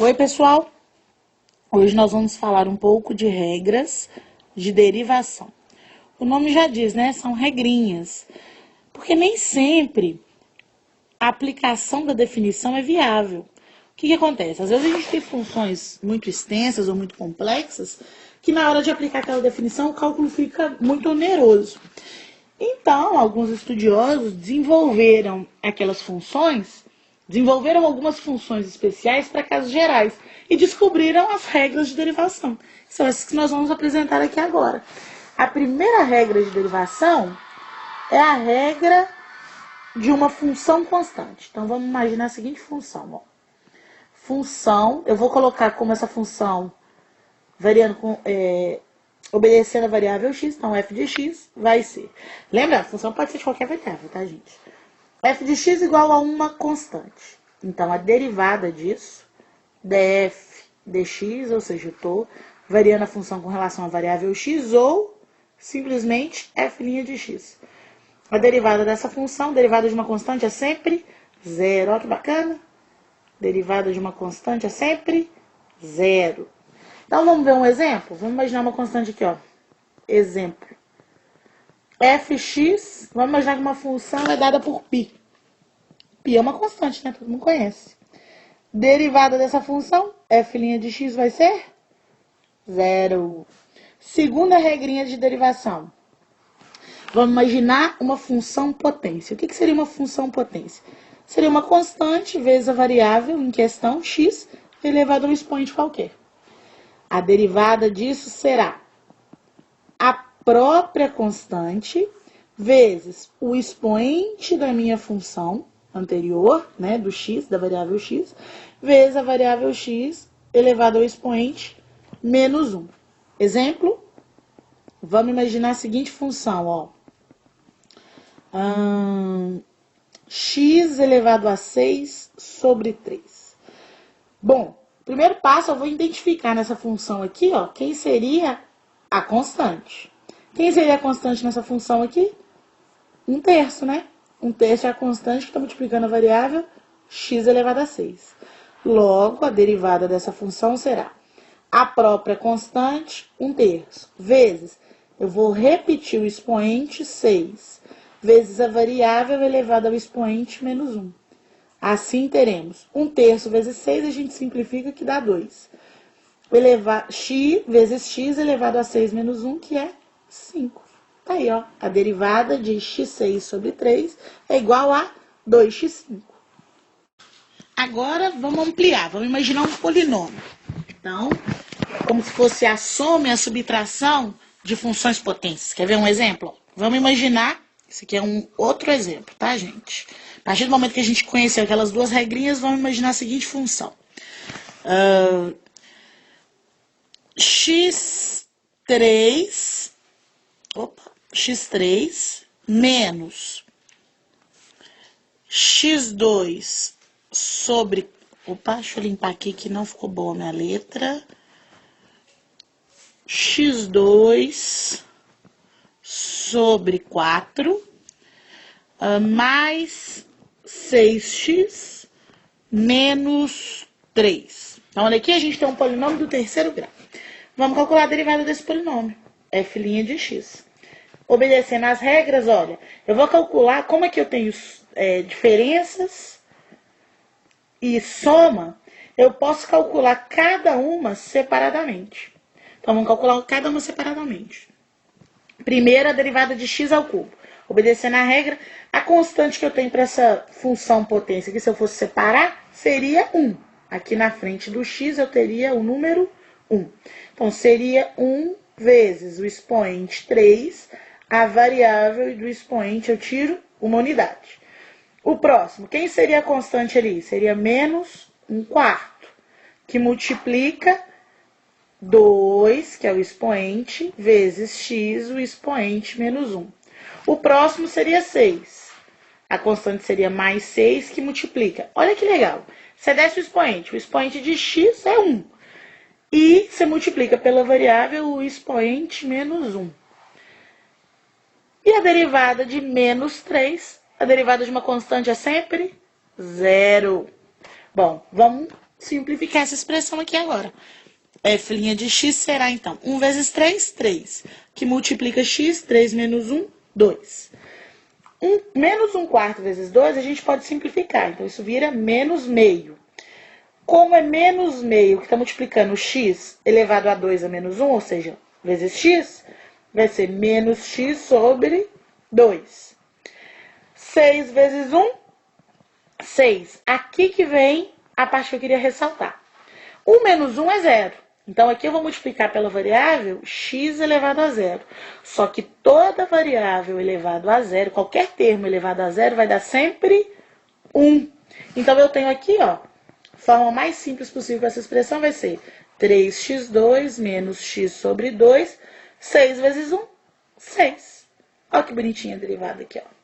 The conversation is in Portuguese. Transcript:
Oi, pessoal! Hoje nós vamos falar um pouco de regras de derivação. O nome já diz, né? São regrinhas. Porque nem sempre a aplicação da definição é viável. O que acontece? Às vezes a gente tem funções muito extensas ou muito complexas que na hora de aplicar aquela definição o cálculo fica muito oneroso. Então, alguns estudiosos desenvolveram algumas funções especiais para casos gerais e descobriram as regras de derivação. São essas que nós vamos apresentar aqui agora. A primeira regra de derivação é a regra de uma função constante. Então, vamos imaginar a seguinte função. Ó. Função, eu vou colocar como essa função obedecendo a variável x, então f de x vai ser. Lembra, a função pode ser de qualquer variável, tá, gente? F de x igual a uma constante. Então, a derivada disso, df dx, ou seja, eu estou variando a função com relação à variável x ou simplesmente f' de x. A derivada dessa função, derivada de uma constante é sempre zero. Olha que bacana. Derivada de uma constante é sempre zero. Então, vamos ver um exemplo? Vamos imaginar uma constante aqui, ó. Exemplo. Fx, vamos imaginar que uma função é dada por π. Π é uma constante, né? Todo mundo conhece. Derivada dessa função, f' de x vai ser zero. Segunda regrinha de derivação. Vamos imaginar uma função potência. O que seria uma função potência? Seria uma constante vezes a variável em questão, x, elevado a um expoente qualquer. A derivada disso será a própria constante vezes o expoente da minha função anterior, né, do x, da variável x, vezes a variável x elevado ao expoente menos 1. Exemplo, vamos imaginar a seguinte função, ó. X elevado a 6 sobre 3. Bom, primeiro passo, eu vou identificar nessa função aqui, ó, quem seria a constante. Quem seria a constante nessa função aqui? 1/3, né? 1/3 é a constante que está multiplicando a variável x elevado a 6. Logo, a derivada dessa função será a própria constante, 1/3, vezes, eu vou repetir o expoente 6, vezes a variável elevada ao expoente menos 1. Assim, teremos 1/3 vezes 6, a gente simplifica que dá 2. X vezes x elevado a 6 menos 1, que é 5. Tá aí, ó. A derivada de x6 sobre 3 é igual a 2x5. Agora, vamos ampliar. Vamos imaginar um polinômio. Então, como se fosse a soma e a subtração de funções potências. Quer ver um exemplo? Vamos imaginar, esse aqui é um outro exemplo, tá, gente? A partir do momento que a gente conheceu aquelas duas regrinhas, vamos imaginar a seguinte função. x3 menos x2 sobre... deixa eu limpar aqui que não ficou boa a minha letra. x2 sobre 4 mais 6x menos 3. Então, olha aqui, a gente tem um polinômio do terceiro grau. Vamos calcular a derivada desse polinômio, f' de x. Obedecendo às regras, olha, eu vou calcular como é que eu tenho diferenças e soma, eu posso calcular cada uma separadamente. Então, vamos calcular cada uma separadamente. Primeiro, a derivada de x ao cubo. Obedecendo à regra, a constante que eu tenho para essa função potência aqui, se eu fosse separar, seria 1. Aqui na frente do x eu teria o número 1. Então, seria 1 vezes o expoente 3, a variável do expoente eu tiro uma unidade. O próximo, quem seria a constante ali? Seria menos 1/4, que multiplica 2, que é o expoente, vezes x, o expoente menos 1. O próximo seria 6. A constante seria mais 6, que multiplica. Olha que legal. Você desce o expoente de x é 1. E você multiplica pela variável o expoente menos 1. E a derivada de menos 3, a derivada de uma constante é sempre 0. Bom, vamos simplificar essa expressão aqui agora. F' de x será, então, 1 vezes 3, 3. Que multiplica x, 3 menos 1, 2. Menos 1 quarto vezes 2, a gente pode simplificar. Então, isso vira menos meio. Como é menos meio que está multiplicando x elevado a 2 a menos 1, ou seja, vezes x, vai ser menos x sobre 2. 6 vezes 1, 6. Aqui que vem a parte que eu queria ressaltar. 1 menos 1 é 0. Então, aqui eu vou multiplicar pela variável x elevado a 0. Só que toda variável elevado a 0, qualquer termo elevado a 0, vai dar sempre 1. Então, eu tenho aqui, ó, a forma mais simples possível para essa expressão vai ser 3x2 menos x sobre 2, 6 vezes 1, 6. Olha que bonitinha a derivada aqui, ó.